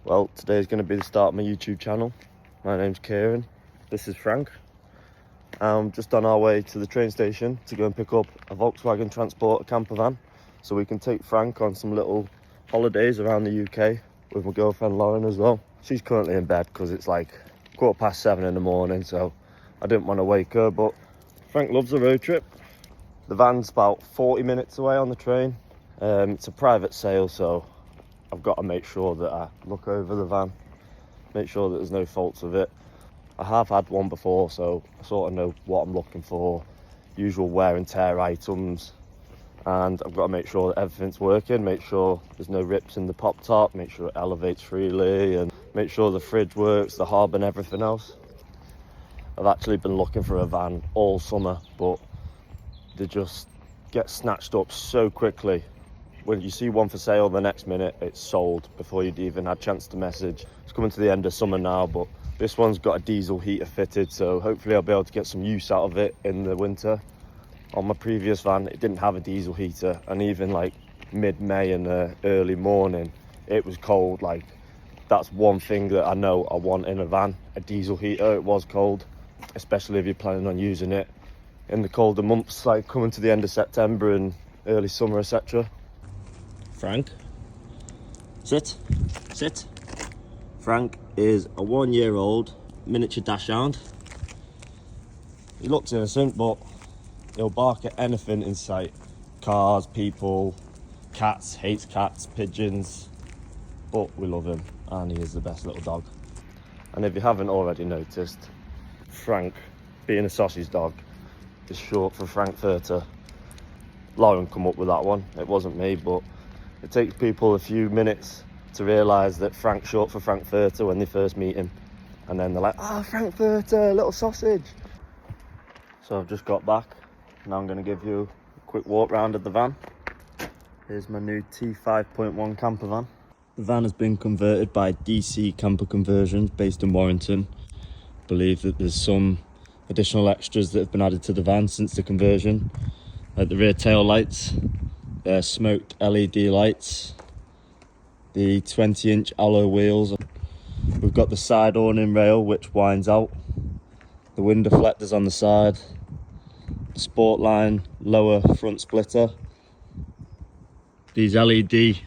Well, today is going to be the start of my YouTube channel. My name's Kieran. This is Frank. I'm just on our way to the train station to go and pick up a Volkswagen Transporter camper van so we can take Frank on some little holidays around the UK with my girlfriend Lauren as well. She's currently in bed because it's like 7:15 in the morning, so I didn't want to wake her, but Frank loves a road trip. The van's about 40 minutes away on the train. It's a private sale, so I've got to make sure that I look over the van, make sure that there's no faults with it. I have had one before, so I sort of know what I'm looking for, usual wear and tear items, and I've got to make sure that everything's working, make sure there's no rips in the pop top, make sure it elevates freely, and make sure the fridge works, the hob and everything else. I've actually been looking for a van all summer, but they just get snatched up so quickly. When you see one for sale, the next minute it's sold before you'd even had a chance to message. It's coming to the end of summer now, but this one's got a diesel heater fitted, so hopefully I'll be able to get some use out of it in the winter. On my previous van, it didn't have a diesel heater, and even like mid-May in the early morning, it was cold. Like, that's one thing that I know I want in a van, a diesel heater. It was cold, especially if you're planning on using it in the colder months, like coming to the end of September and early summer, etc. Frank, sit. Frank is a 1-year-old miniature dachshund. He looks innocent, but he'll bark at anything in sight. Cars, people, cats, hates cats, pigeons, but we love him and he is the best little dog. And if you haven't already noticed, Frank, being a sausage dog, is short for Frankfurter. Lauren come up with that one, it wasn't me, but it takes people a few minutes to realise that Frank's short for Frankfurter when they first meet him. And then they're like, "Ah, Frankfurter, little sausage." So I've just got back. Now I'm going to give you a quick walk round of the van. Here's my new T5.1 camper van. The van has been converted by DC Camper Conversions based in Warrington. I believe that there's some additional extras that have been added to the van since the conversion. Like the rear tail lights, they're smoked LED lights, the 20-inch alloy wheels. We've got the side awning rail which winds out, the window deflectors on the side, the Sportline lower front splitter, these LED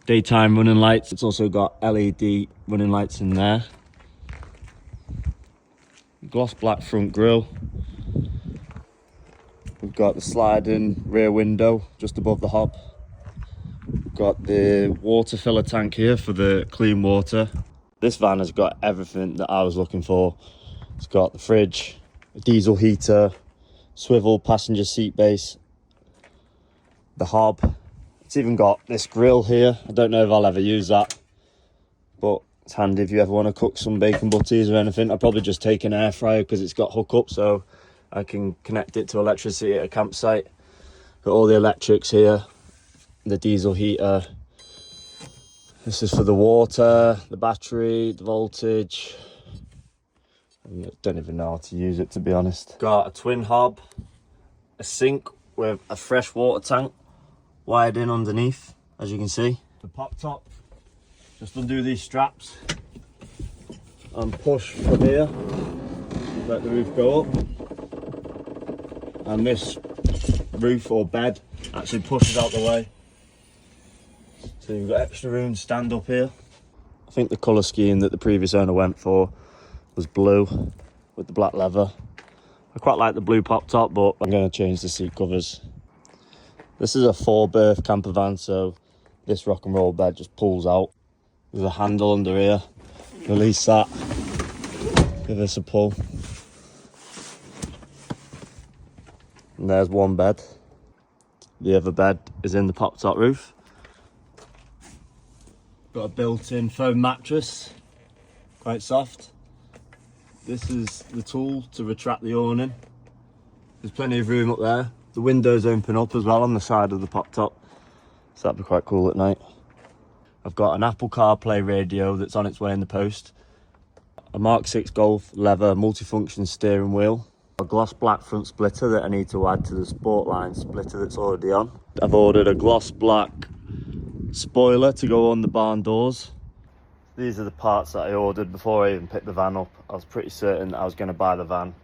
daytime running lights. It's also got LED running lights in there. Gloss black front grille. We've got the sliding rear window just above the hob. We've got the water filler tank here for the clean water. This van has got everything that I was looking for. It's got the fridge, a diesel heater, swivel passenger seat base, the hob. It's even got this grill here. I don't know if I'll ever use that, but it's handy if you ever want to cook some bacon butties or anything. I'll probably just take an air fryer because it's got hookup, so I can connect it to electricity at a campsite. Got all the electrics here, the diesel heater. This is for the water, the battery, the voltage. I don't even know how to use it, to be honest. Got a twin hob, a sink with a fresh water tank wired in underneath, as you can see. The pop top, just undo these straps and push from here, let the roof go up. And this roof or bed actually pushes out the way, so you've got extra room to stand up here. I think the colour scheme that the previous owner went for was blue with the black leather. I quite like the blue pop top, but I'm going to change the seat covers. This is a 4-berth camper van, so this rock and roll bed just pulls out. There's a handle under here. Release that, give this a pull. And there's one bed. The other bed is in the pop top roof. Got a built-in foam mattress, quite soft. This is the tool to retract the awning. There's plenty of room up there. The windows open up as well on the side of the pop top, so that'd be quite cool at night. I've got an Apple CarPlay radio that's on its way in the post, a Mark 6 Golf leather multifunction steering wheel, a gloss black front splitter that I need to add to the Sportline splitter that's already on. I've ordered a gloss black spoiler to go on the barn doors. These are the parts that I ordered before I even picked the van up. I was pretty certain that I was going to buy the van,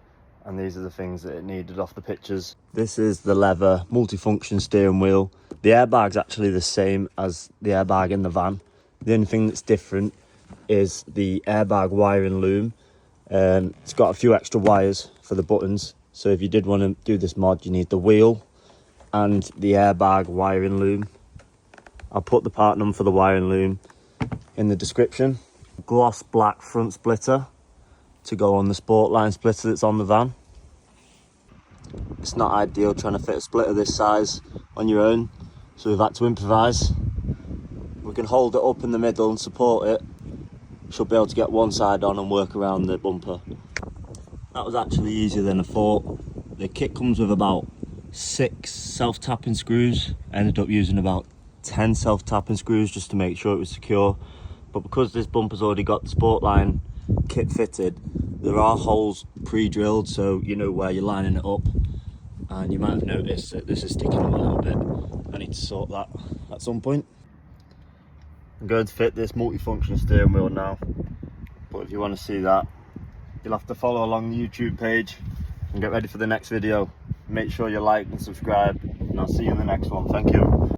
and these are the things that it needed off the pictures. This is the leather multifunction steering wheel. The airbag's actually the same as the airbag in the van. The only thing that's different is the airbag wiring loom. It's got a few extra wires for the buttons, so if you did want to do this mod, you need the wheel and the airbag wiring loom. I'll put the part number for the wiring loom in the description. Gloss black front splitter to go on the Sportline splitter that's on the van. It's not ideal trying to fit a splitter this size on your own, so we've had to improvise. We can hold it up in the middle and support it. Should be able to get one side on and work around the bumper. That was actually easier than I thought. The kit comes with about 6 self-tapping screws. I ended up using about 10 self-tapping screws just to make sure it was secure. But because this bumper's already got the Sportline kit fitted, there are holes pre-drilled, so you know where you're lining it up. And you might have noticed that this is sticking up a little bit. I need to sort that at some point. I'm going to fit this multifunction steering wheel now, but if you want to see that, you'll have to follow along the YouTube page and get ready for the next video. Make sure you like and subscribe, and I'll see you in the next one. Thank you.